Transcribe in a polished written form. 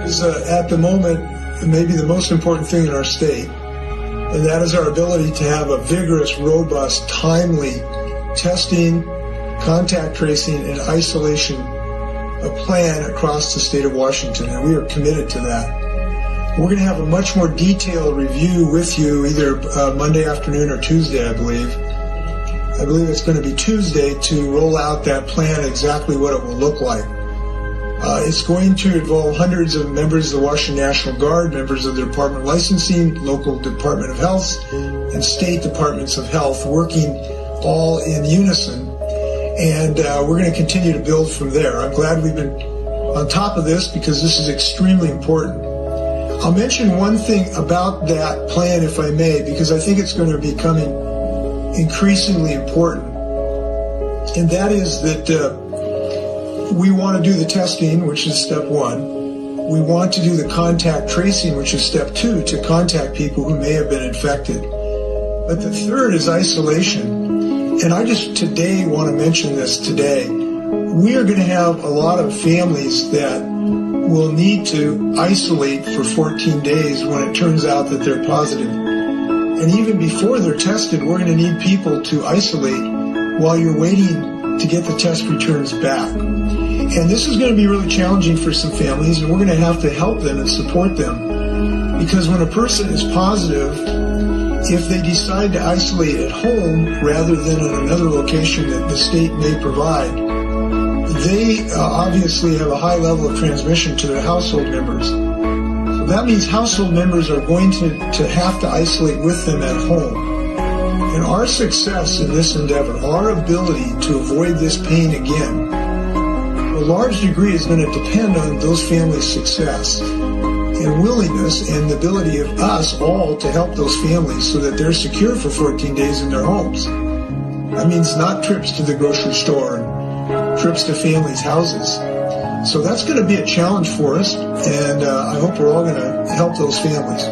is at the moment maybe the most important thing in our state, and that is our ability to have a vigorous, robust, timely testing, contact tracing, and isolation plan across the state of Washington, and we are committed to that. We're going to have a much more detailed review with you either Monday afternoon or Tuesday, I believe. I believe it's going to be Tuesday to roll out that plan, exactly what it will look like. It's going to involve hundreds of members of the Washington National Guard, members of the Department of Licensing, local Department of Health, and state departments of health working all in unison. And we're going to continue to build from there. I'm glad we've been on top of this because this is extremely important. I'll mention one thing about that plan, if I may, because I think it's going to be becoming increasingly important. And that is that we want to do the testing, which is step one. We want to do the contact tracing, which is step two, to contact people who may have been infected. But the third is isolation. And I just today want to mention this today. We are going to have a lot of families that will need to isolate for 14 days when it turns out that they're positive. And even before they're tested, we're going to need people to isolate while you're waiting to get the test returns back. And this is going to be really challenging for some families, and we're going to have to help them and support them. Because when a person is positive, if they decide to isolate at home rather than at another location that the state may provide, they obviously have a high level of transmission to their household members. So that means household members are going to have to isolate with them at home. And our success in this endeavor, our ability to avoid this pain again, a large degree is going to depend on those families' success and willingness and the ability of us all to help those families so that they're secure for 14 days in their homes. That means not trips to the grocery store and trips to families' houses. So that's going to be a challenge for us, and I hope we're all going to help those families.